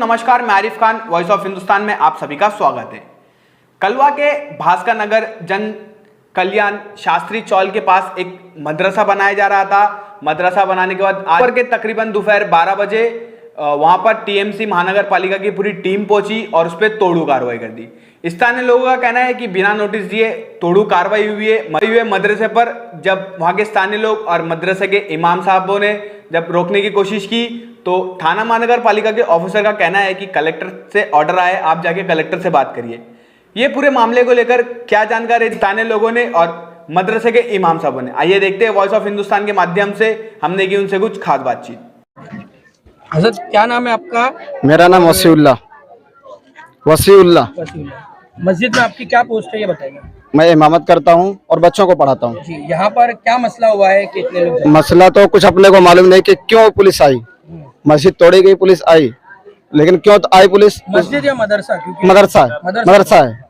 नमस्कार, मैं Arif Khan, voice of Hindustan में आप सभी का स्वागत है। कलवा के भास्कर नगर जन कल्याण शास्त्री चौल के पास एक मदरसा बनाया जा रहा था। मदरसा बनाने के बाद आज के तकरीबन दोपहर 12 बजे वहां पर टीएमसी महानगर पालिका की पूरी टीम पहुंची और उस पर तोड़ू कार्रवाई कर दी। स्थानीय लोगों का कहना है कि बिना नोटिस दिए तोड़ू कार्रवाई हुई है मदरसे पर। जब वहां के स्थानीय लोग और मदरसे के इमाम साहबों ने जब रोकने की कोशिश की तो थाना महानगर पालिका के ऑफिसर का कहना है कि कलेक्टर से ऑर्डर आए, आप जाके कलेक्टर से बात करिए। ये पूरे मामले को लेकर क्या जानकारी स्थानीय लोगों ने और मदरसे के इमाम साहबों ने, आइए देखते हैं। वॉइस ऑफ हिंदुस्तान के माध्यम से हमने की उनसे कुछ खास बातचीत। हजरत, क्या नाम है आपका? मेरा नाम वसीउल्लाह। मस्जिद में आपकी क्या पोस्ट है, ये बताइए। मैं इमामत करता हूँ और बच्चों को पढ़ाता हूँ। जी, यहाँ पर क्या मसला हुआ है कि इतने लोग? मसला तो कुछ अपने को मालूम नहीं कि क्यों पुलिस आई। मस्जिद तोड़ी गई, पुलिस आई, लेकिन क्यों आई पुलिस? मस्जिद या मदरसा? मदरसा है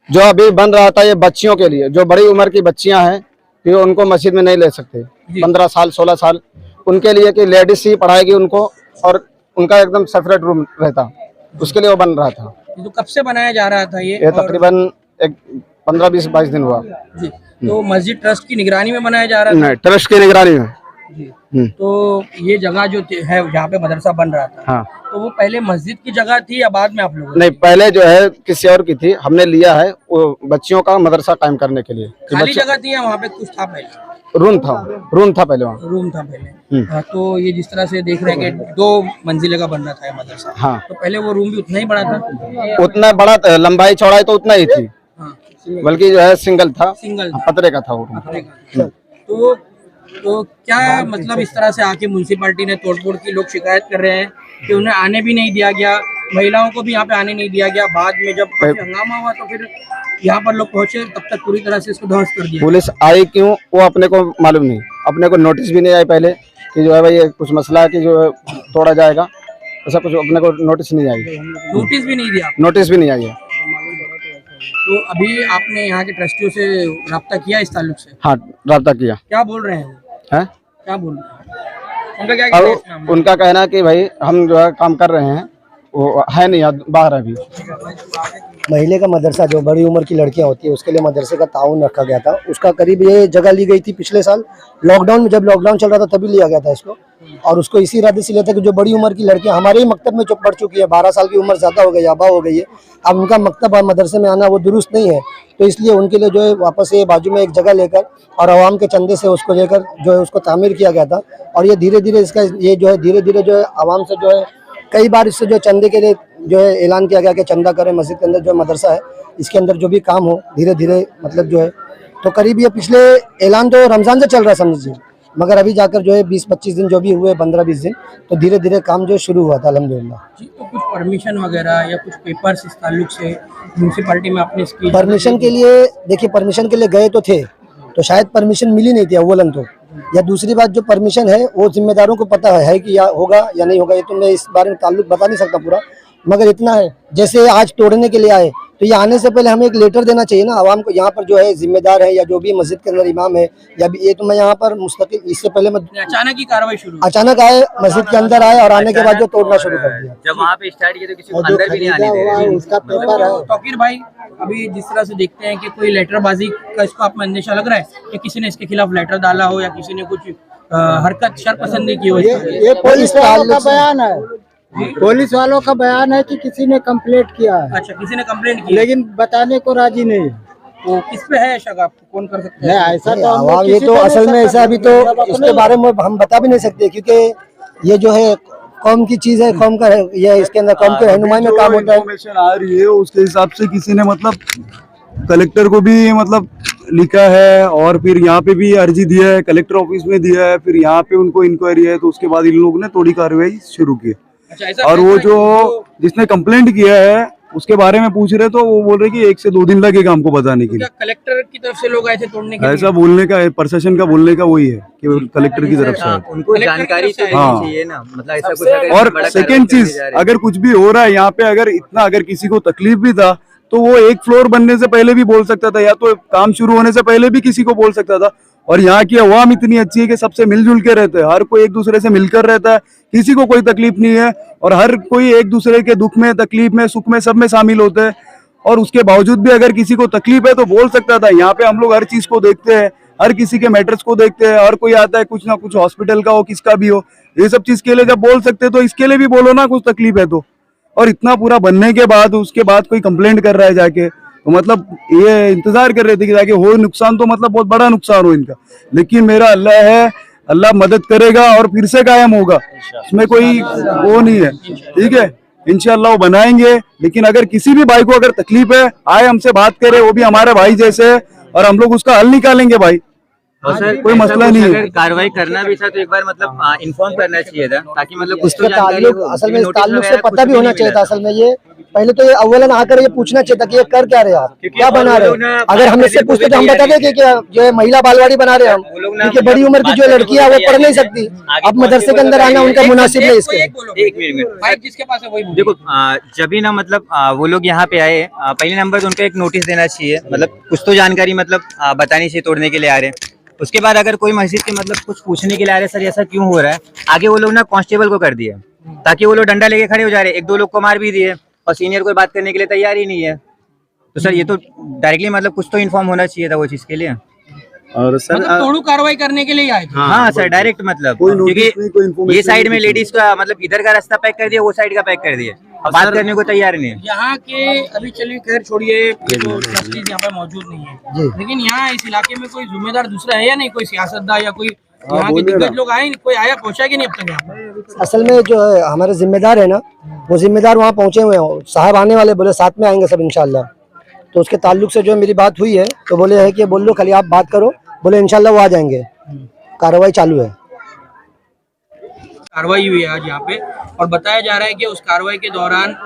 जो अभी बन रहा था। ये बच्चियों के लिए, जो बड़ी उम्र की बच्चियां हैं कि उनको मस्जिद में नहीं ले सकते, 15 साल 16 साल, उनके लिए कि लेडीज ही पढ़ाएगी उनको और उनका एकदम सेपरेट रूम रहता, उसके लिए वो बन रहा था। तो कब से बनाया जा रहा था ये? तकरीबन 15-20-22 दिन हुआ जी। तो मस्जिद ट्रस्ट की निगरानी में बनाया जा रहा था? नहीं, ट्रस्ट की निगरानी में जी। तो ये जगह जो है जहाँ पे मदरसा बन रहा था, हाँ, तो वो पहले मस्जिद की जगह थी या बाद में आप लोगों ने? नहीं, पहले जो है किसी और की थी, हमने लिया है वो बच्चियों का मदरसा कायम करने के लिए। खाली जगह थी या वहाँ पे कुछ था पहले? रूम था पहले, वहाँ रूम था पहले। हाँ, तो ये जिस तरह से देख रहे हैं कि 2 मंजिले का बन रहा था मदरसा, हाँ, तो पहले वो रूम भी उतना ही बड़ा था? उतना बड़ा था, लंबाई चौड़ाई तो उतना ही थी, हाँ, बल्कि जो है सिंगल था, पतरे का था वो रूम। तो क्या मतलब इस तरह से आके म्युनिसिपैलिटी ने तोड़फोड़ की, लोग शिकायत कर रहे हैं कि उन्हें आने भी नहीं दिया गया, महिलाओं को भी यहाँ पे आने नहीं दिया गया। बाद में जब हंगामा हुआ तो फिर यहाँ पर लोग पहुंचे, तब तक पूरी तरह से इसको ध्वस्त कर दिया। पुलिस आई क्यों वो अपने को मालूम नहीं, अपने को नोटिस भी नहीं आई पहले कि जो है भाई ये कुछ मसला है कि जो है तोड़ा जाएगा, ऐसा कुछ अपने को नोटिस नहीं आई। नोटिस भी नहीं दिया? नोटिस भी नहीं आई है। तो अभी आपने यहाँ के ट्रस्टियों से रब्ता किया इस ताल्लुक से? हाँ, रब्ता किया। क्या बोल रहे हैं? क्या बोल रहे हैं? उनका क्या कहना है? उनका कहना है कि भाई हम जो है काम कर रहे हैं, वो है नहीं, बाहर अभी। महिला का मदरसा, जो बड़ी उम्र की लड़कियां होती है, उसके लिए मदरसे का ताउन रखा गया था। उसका करीब ये जगह ली गई थी पिछले साल लॉकडाउन में, जब लॉकडाउन चल रहा था तभी लिया गया था इसको। और उसको इसी इरादे से लिया था कि जो बड़ी उम्र की लड़कियां हमारे ही मकतब में जो पढ़ चुकी है, 12 साल की उम्र ज़्यादा हो गई, आबा हो गई है, अब उनका मकतब और मदरसे में आना वो दुरुस्त नहीं है, तो इसलिए उनके लिए जो है वापस ये बाजू में एक जगह लेकर और आवाम के चंदे से उसको लेकर जो है उसको तामीर किया गया था। और ये धीरे धीरे इसका ये जो है धीरे धीरे जो है आवाम से जो है कई बार इससे जो चंदे के लिए जो है ऐलान किया गया कि चंदा करें मस्जिद के अंदर जो मदरसा है, इसके अंदर जो भी काम हो धीरे धीरे, मतलब जो है तो करीब ये पिछले ऐलान तो रमज़ान से चल रहा है समझिए, मगर अभी जाकर जो है 20-25 दिन जो भी हुए, 15-20 दिन, तो धीरे धीरे काम जो शुरू हुआ था अल्हम्दुलिल्लाह। जी, तो कुछ परमिशन वगैरह या कुछ पेपर्स इस ताल्लुक से म्यूनसिपैलिटी में आपने इसकी? परमिशन के लिए देखिए, परमिशन के लिए गए तो थे, तो शायद परमिशन मिली नहीं थी अव्वलन तो, या दूसरी बात जो परमिशन है वो जिम्मेदारों को पता है कि या होगा या नहीं होगा, ये तो मैं इस बारे में ताल्लुक बता नहीं सकता पूरा, मगर इतना है जैसे आज तोड़ने के लिए आए तो ये आने से पहले हमें एक लेटर देना चाहिए ना आवाम को, यहाँ पर जो है जिम्मेदार है या जो भी मस्जिद के अंदर इमाम है या भी, ये तो मैं यहाँ पर मुस्तकिल, इससे पहले मैं अचानक ही कार्रवाई शुरू? अचानक आए, मस्जिद के अंदर आए और आने के बाद जो तोड़ना शुरू कर दिया। जब वहाँ पे स्टार्ट किया तो किसी को अंदर भी नहीं आने दे रहे। उसका पेपर है। तौकीर भाई, अभी जिस तरह से देखते हैं कि कोई लेटरबाजी का इसको आप में अंदेशा लग रहा है कि किसी ने इसके खिलाफ लेटर डाला हो या किसी ने कुछ हरकत शरपसंदी की हो? ये पुलिस वालों का बयान है, पुलिस वालों का बयान है कि किसी ने कंप्लेंट किया है। अच्छा, किसी ने कंप्लेंट की, लेकिन बताने को राजी नहीं। तो किस पे है शक? आप कौन कर सकते हैं? ऐसा तो आवाम, ये तो असल में ऐसा अभी तो इसके बारे में हम बता भी नहीं सकते, क्योंकि ये जो है कौम की चीज है, कौम का है, ये इसके अंदर कौम के रहनुमाई में काम होता है। इन्फॉर्मेशन आ रही है उसके हिसाब से किसी ने मतलब कलेक्टर को भी मतलब लिखा है और फिर यहाँ पे भी अर्जी दिया है, कलेक्टर ऑफिस में दिया है, फिर यहाँ पे उनको इंक्वायरी है, तो उसके बाद इन लोगों ने थोड़ी कार्रवाई शुरू की। अच्छा, और वो जो जिसने कंप्लेंट किया है उसके बारे में पूछ रहे तो वो बोल रहे कि 1 से 2 दिन लगेगा हमको बताने के लिए। कलेक्टर की तरफ से लोग आए थे तोड़ने के लिए? ऐसा बोलने का, प्रशासन का बोलने का वही है कि कलेक्टर की तरफ से है। उनको जानकारी चाहिए ना, मतलब ऐसा कुछ। और सेकेंड चीज, अगर कुछ भी हो रहा है यहाँ पे, अगर किसी को तकलीफ भी था तो वो 1 फ्लोर बनने से पहले भी बोल सकता था, या तो काम शुरू होने से पहले भी किसी को बोल सकता था। और यहाँ की अवाम इतनी अच्छी है कि सबसे मिलजुल के रहते हैं, हर कोई एक दूसरे से मिलकर रहता है, किसी को कोई तकलीफ नहीं है और हर कोई एक दूसरे के दुख में, तकलीफ में, सुख में, सब में शामिल होते हैं। और उसके बावजूद भी अगर किसी को तकलीफ है तो बोल सकता था। यहाँ पे हम लोग हर चीज को देखते हैं, हर किसी के मैटर्स को देखते हैं, हर कोई आता है कुछ ना कुछ, हॉस्पिटल का हो, किसका भी हो, ये सब चीज के लिए जब बोल सकते तो इसके लिए भी बोलो ना, कुछ तकलीफ है तो। और इतना पूरा बनने के बाद उसके बाद कोई कंप्लेंट कर रहा है जाके, तो मतलब ये इंतजार कर रहे थे कि जाके हो नुकसान, तो मतलब बहुत बड़ा नुकसान हो इनका। लेकिन मेरा अल्लाह है, अल्लाह मदद करेगा और फिर से कायम होगा, इसमें कोई वो नहीं है। ठीक है, इंशाल्लाह वो बनाएंगे। लेकिन अगर किसी भी भाई को अगर तकलीफ है, आए हमसे बात करे, वो भी हमारे भाई जैसे है और हम लोग उसका हल निकालेंगे भाई। और सर कोई मसला नहीं है। अगर कार्रवाई करना भी था तो एक बार मतलब इन्फॉर्म करना चाहिए था, ताकि मतलब कुछ तो इसका जानकारी ताल्लुक हो। असल में इस नोटिस ताल्लुक से वगैरह पता कुछ भी होना नहीं चाहिए था। मिला असल में ये पहले तो ये अव्वलन आकर ये पूछना चाहिए था कि ये कर क्या रहे हो आप, क्या बना रहे हो। अगर हम इससे पूछते तो हम बता दें कि जो है महिला बालवाड़ी बना रहे हैं हम, क्योंकि बड़ी उम्र की जो लड़कियां वो पढ़ नहीं सकती, अब मदरसे के अंदर आना उनका मुनासिब नहीं इसके। एक मिनट भाई जिसके पास है वही बोलो। देखो, जब भी ना मतलब वो लोग यहाँ पे आए, पहले नंबर तो उनको एक नोटिस देना चाहिए, मतलब कुछ तो जानकारी मतलब बतानी चाहिए, तोड़ने के लिए आ रहे हैं। उसके बाद अगर कोई मस्जिद के मतलब कुछ पूछने के लिए आ रहे, सर ऐसा क्यों हो रहा है, आगे वो लोग ना कांस्टेबल को कर दिए, ताकि वो लोग डंडा लेके खड़े हो जा रहे, एक दो लोग को मार भी दिए और सीनियर कोई बात करने के लिए तैयार ही नहीं है। तो सर ये तो डायरेक्टली मतलब कुछ तो इन्फॉर्म होना चाहिए था वो चीज के लिए। और सर मतलब तोड़ू कार्रवाई करने के लिए आए थे। हाँ सर, डायरेक्ट मतलब, कोई notice नहीं, कोई क्योंकि information ये साइड में नहीं, लेडीज का मतलब इधर का रास्ता पैक कर दिया, वो साइड का पैक कर दिया, अब बात करने को तैयार नहीं है। यहाँ के अभी चलिए खैर छोड़िए, ये तो ट्रस्टीज यहाँ पे मौजूद नहीं है, लेकिन यहाँ इस इलाके में कोई जिम्मेदार दूसरा है या नहीं, कोई सियासतदान या कोई यहाँ के दिग्गज लोग आए, कोई आया पहुंचा कि नहीं अब तक यहाँ पे? असल में जो है हमारे जिम्मेदार है ना, वो जिम्मेदार वहाँ पहुंचे हुए हैं, साहब आने वाले, बोले साथ में आएंगे सब इंशाल्लाह। तो उसके ताल्लुक से जो मेरी बात हुई है तो बोले है कि बोल लो खाली आप बात करो, बोले इंशाल्लाह वो आ जाएंगे, कार्रवाई चालू है। कार्रवाई हुई है आज यहाँ पे, और बताया जा रहा है कि उस कार्रवाई के दौरान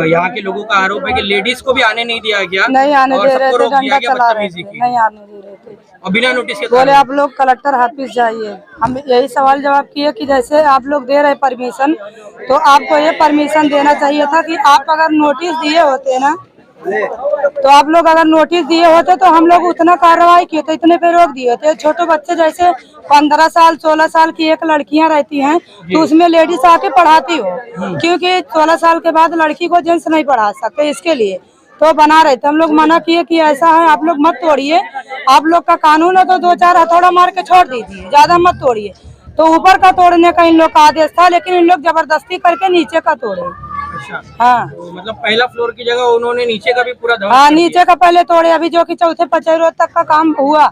यहाँ के लोगों का आरोप है कि लेडीज को भी आने नहीं दिया गया, नहीं आने और दे रहे सबको थे, रोक दिया डंडा गया चला रहे बदतमीजी थे, की, नहीं आने दे रहे थे। और बिना नोटिस के बोले आप लोग कलेक्टर ऑफिस जाइए। हम यही सवाल जवाब किए कि जैसे आप लोग दे रहे परमिशन, तो आपको ये परमिशन देना चाहिए था कि आप अगर नोटिस दिए होते ना, तो आप लोग अगर नोटिस दिए होते तो हम लोग उतना कार्रवाई किए थे, इतने पे रोक दिए थे। छोटे बच्चे जैसे 15 साल 16 साल की एक लड़कियां रहती हैं, तो उसमें लेडीज आके पढ़ाती हो, क्योंकि 16 साल के बाद लड़की को जेंट्स नहीं पढ़ा सकते, इसके लिए तो बना रहे थे। हम लोग मना किए कि ऐसा है, आप लोग मत तोड़िए, आप लोग का कानून है तो 2-4 हथौड़ा मार के छोड़ दीजिए, ज्यादा मत तोड़िए। तो ऊपर का तोड़ने का इन लोग का आदेश था, लेकिन इन लोग जबरदस्ती करके नीचे का तोड़े। अच्छा, हाँ तो मतलब पहला फ्लोर की जगह उन्होंने नीचे का भी पूरा ध्वस्त हाँ, कर दिया। नीचे का पहले तोड़े, अभी जो कि चौथे 5 रोज तक का काम हुआ।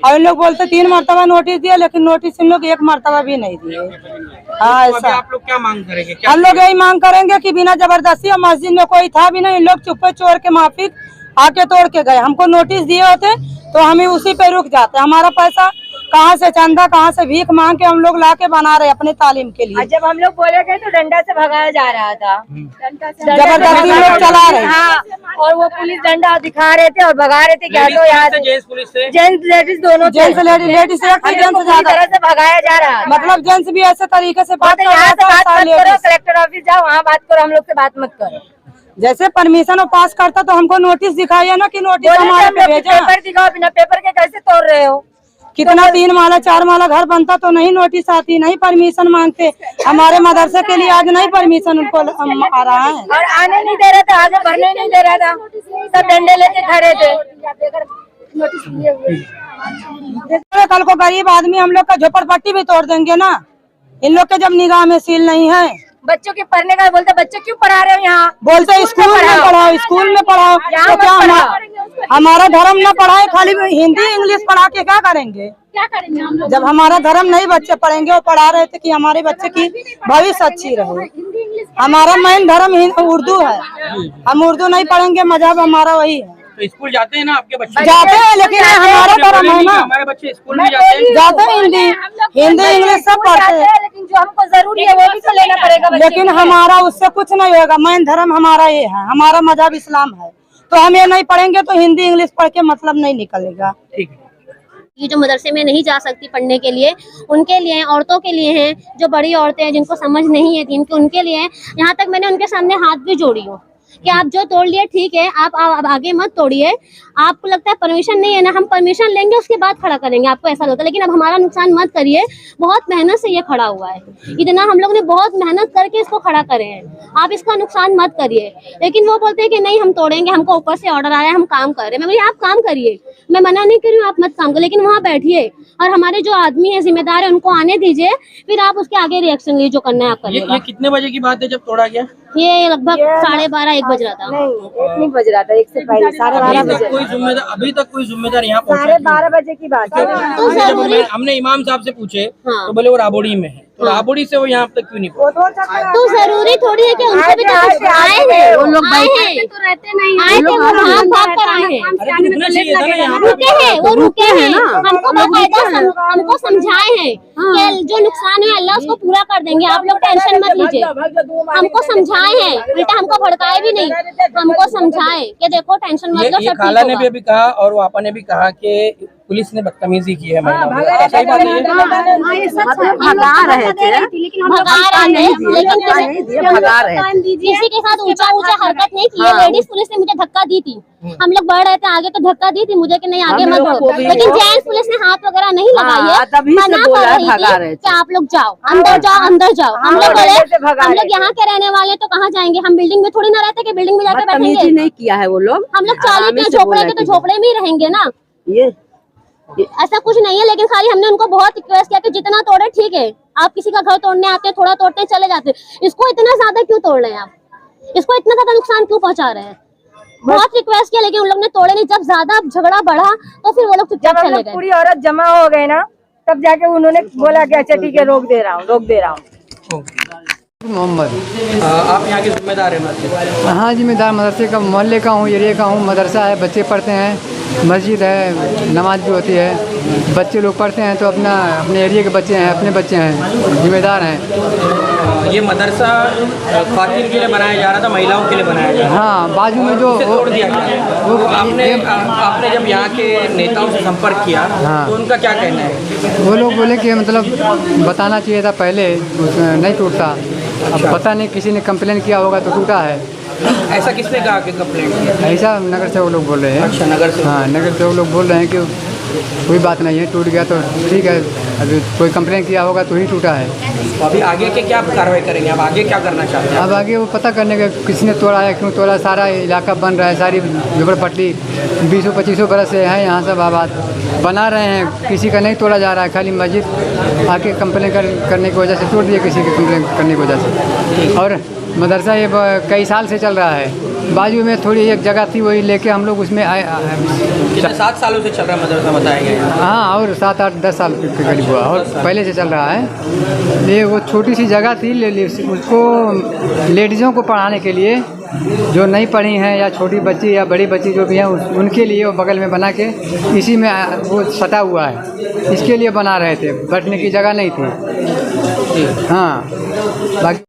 और इन लोग बोलते 3 मरतबा नोटिस दिया, लेकिन नोटिस इन लोग 1 मरतबा भी नहीं दिए। हाँ तो अभी ऐसा आप लोग क्या मांग करेंगे? क्या हम लोग यही मांग करेंगे कि बिना जबरदस्ती, और मस्जिद में कोई था भी नहीं, इन लोग चुप्पे चोर के माफिक आके तोड़ के गए। हमको नोटिस दिए होते तो हमें उसी पे रुक जाते। हमारा पैसा कहाँ से, चंदा कहाँ से भीख मांग के हम लोग ला के बना रहे अपने तालीम के लिए। जब हम लोग बोले गए तो डंडा से भगाया जा रहा था, जबरदस्ती लोग चला रहे। हाँ, और वो पुलिस डंडा दिखा रहे थे और भगा रहे थे, क्या लेडीज तो यहाँ पुलिस से, जेंट्स पुलिस से? जेंट्स लेडीज दोनों थे। जेंट्स लेडीज से हम लोग को पूरी तरह से भगाया जा रहा है। मतलब जेंट्स भी ऐसे तरीके से बात तो यहाँ से बात मत करो, कर, कलेक्टर ऑफिस जाओ, वहाँ बात करो, हम लोग से बात मत करो। जैसे परमिशन पास करता तो हमको नोटिस दिखाइए ना कि नोटिस बोले हमारे हम पे लोग भेजा। पेपर दिखाओ, बिना पेपर के कैसे तोड़ रहे हो? कितना 3 माला 4 माला घर बनता तो नहीं नोटिस आती, नहीं परमिशन मांगते। हमारे मदरसे के लिए आज नहीं परमिशन उनको आ रहा है, और आने नहीं दे रहा था, आगे बढ़ने नहीं दे रहा था, सब डंडे लेके खड़े थे। कल को गरीब आदमी हम लोग का झोपड़पट्टी भी तोड़ देंगे ना, इन लोग के जब निगाह में सील नहीं है। बच्चों के पढ़ने का बोलते, बच्चे क्यों पढ़ा रहे हो यहाँ? बोलते स्कूल में पढ़ाओ, स्कूल में पढ़ाओ, यहाँ तो क्या मत पढ़ाओ। हमारा धर्म न पढ़ाए, खाली हिंदी इंग्लिश पढ़ा के क्या करेंगे? क्या करेंगे हम लोग? जब हमारा धर्म नहीं बच्चे पढ़ेंगे, वो पढ़ा रहे थे कि हमारे बच्चे की भविष्य अच्छी रहे। हमारा मेन धर्म उर्दू है, हम उर्दू नहीं पढ़ेंगे, मजहब हमारा वही है। तो स्कूल जाते हैं ना आपके बच्चे? जाते हैं, लेकिन हमारा धर्म है ना, हमारे बच्चे स्कूल भी जाते हैं। जाते हैं, हिंदी इंग्लिश सब पढ़ते हैं, लेकिन जो हमको जरूरी है वो भी तो लेना पड़ेगा बच्चे लेकिन के लिए। हमारा उससे कुछ नहीं होगा। मेन धर्म हमारा ये है, हमारा मजहब इस्लाम है, तो हम ये नहीं पढ़ेंगे तो हिंदी इंग्लिश पढ़ के मतलब नहीं निकलेगा। ठीक है। ये जो मदरसे में नहीं जा सकती पढ़ने के लिए, उनके लिए, औरतों के लिए हैं, जो बड़ी औरतें हैं जिनको समझ नहीं है दीन की, उनके लिए हैं। यहाँ तक मैंने उनके सामने हाथ भी जोड़ी हूँ, कि आप जो तोड़ लिए ठीक है, आप आगे मत तोड़िए। आपको लगता है परमिशन नहीं है ना, हम परमिशन लेंगे उसके बाद खड़ा करेंगे, आपको ऐसा लगता है, लेकिन अब हमारा नुकसान मत करिए। बहुत मेहनत से ये खड़ा हुआ है, इतना हम लोग ने बहुत मेहनत करके इसको खड़ा करे हैं, आप इसका नुकसान मत करिए। लेकिन वो बोलते हैं कि नहीं हम तोड़ेंगे, हमको ऊपर से ऑर्डर आया है, हम काम कर रहे हैं। मैं बोली आप काम करिए, मैं मना नहीं कर रही हूँ, आप मत काम करो, लेकिन वहाँ बैठिए और हमारे जो आदमी है जिम्मेदार है उनको आने दीजिए, फिर आप उसके आगे रिएक्शन लीजिए, जो करना है आप ये करिएगा। कितने बजे की बात है जब तोड़ा गया? ये लगभग 12:30 1 बज रहा था। नहीं बज रहा था, 1 से पहले 12:30 बजे। अभी तक कोई जिम्मेदार यहाँ पहुँचा? 12:30 बजे की बात है। तो जरूरी हमने इमाम साहब से पूछे हाँ। तो बोले वो राबोड़ी में है, तो राबोड़ी से वो यहाँ तक क्यों नहीं पहुँचे? तो जरूरी थोड़ी है कि उनको भी तो आए हैं, वो लोग आए हैं, तो रहते नहीं आए थे, वो भाग भाग कर आए हैं, अरे रुकना चाहिए था ना यहाँ रुके हैं, वो रुके हैं, हमको बाकायदा हमको समझाए हैं कि जो नुकसान है अल्लाह उसको पूरा कर देंगे, आप लोग टेंशन मत लीजिए। हमको समझाए हैं, उल्टा हमको भड़काए भी नहीं, हमको समझाए कि देखो टेंशन मत लो, ये सब खाला ठीक ने भी होगा। अभी कहा और वो आपा ने भी कहा कि पुलिस ने बदतमीजी की है महिलाओं से। सही बात है ये? भगा रहे थे, भगा रहे हैं, लेकिन किसी के साथ ऊंचा हरकत नहीं की है। लेडीज पुलिस ने मुझे धक्का दी थी, हम लोग बढ़ रहे थे आगे तो धक्का दी थी मुझे कि नहीं आगे मत बढ़ो, लेकिन जेंट्स पुलिस ने हाथ वगैरह नहीं लगाई है, मना कर रही थी कि आप लोग जाओ अंदर जाओ अंदर जाओ। हम लोग बोले हम लोग यहाँ के रहने वाले तो कहाँ जाएंगे, हम बिल्डिंग में थोड़ी ना रहते कि बिल्डिंग में जाके बैठेंगे। नहीं किया है वो लोग, हम लोग 40 के झोपड़े के तो झोपड़े में ही रहेंगे ना, ये ऐसा कुछ नहीं है। लेकिन खाली हमने उनको बहुत रिक्वेस्ट किया कि जितना तोड़े ठीक है, आप किसी का घर तोड़ने आते हैं थोड़ा तोड़ते चले जाते, इसको इतना ज्यादा क्यों तोड़ रहे हैं आप, इसको इतना ज्यादा नुकसान क्यों पहुंचा रहे हैं। बहुत रिक्वेस्ट किया लेकिन उन लोग ने तोड़े नहीं। जब ज्यादा झगड़ा बढ़ा तो फिर वो लोग चुपचाप चले गए। पूरी औरत जमा हो गए ना, तब जाके उन्होंने बोला कि अच्छा ठीक है रोक दे रहा हूँ। मोहम्मद। आप यहाँ के जिम्मेदार है मस्जिद? हाँ जिम्मेदार मदरसे का, मोहल्ले का हूँ, एरिया का हूँ। मदरसा है, बच्चे पढ़ते हैं, मस्जिद है, नमाज भी होती है, बच्चे लोग पढ़ते हैं। तो अपने एरिया के बच्चे हैं, अपने बच्चे हैं, जिम्मेदार हैं। ये मदरसा ख्वातीन के लिए बनाया जा रहा था, महिलाओं के लिए बनाया जा रहा था। हाँ बाजू में जो तोड़ दिया गया। वो आपने जब यहाँ के नेताओं से संपर्क किया तो उनका क्या कहना है? वो लोग बोले कि मतलब बताना चाहिए था पहले, नहीं टूटता। अब पता नहीं किसी ने कंप्लेन किया होगा तो टूटा है। ऐसा किसने कहा कि कंप्लेंट किया? ऐसा नगर से वो लोग बोल रहे हैं। अच्छा नगर से? हाँ नगर से वो लोग बोल रहे हैं कि कोई बात नहीं है, टूट गया तो ठीक है, अभी कोई कंप्लेन किया होगा तो ही टूटा है। तो अभी आगे के क्या कार्रवाई करेंगे, अब आगे क्या करना चाहते हैं? अब आगे वो पता करने का किसने तोड़ा है, क्यों तोड़ा। सारा इलाका बन रहा है, सारी झोपड़पट्टी 20-25 बरस से है यहाँ सब आबाद, बना रहे हैं, किसी का नहीं तोड़ा जा रहा है। खाली मस्जिद आके कंप्लेन करने की वजह से तोड़ दिए, किसी के कंप्लेन करने की वजह से। और मदरसा ये कई साल से चल रहा है। बाजू में थोड़ी एक जगह थी, वही लेके हम लोग उसमें आए। 7 सालों से चल रहा है मदरसा बताया गया? हाँ और 7, 8, 10 साल के करीब हुआ और पहले से चल रहा है। ये वो छोटी सी जगह थी, उसको लेडीज़ों को पढ़ाने के लिए, जो नहीं पढ़ी हैं या छोटी बच्ची या बड़ी बच्ची जो भी हैं उनके लिए वो बगल में बना के इसी में वो सटा हुआ है, इसके लिए बना रहे थे, बैठने की जगह नहीं थी। हाँ बाकी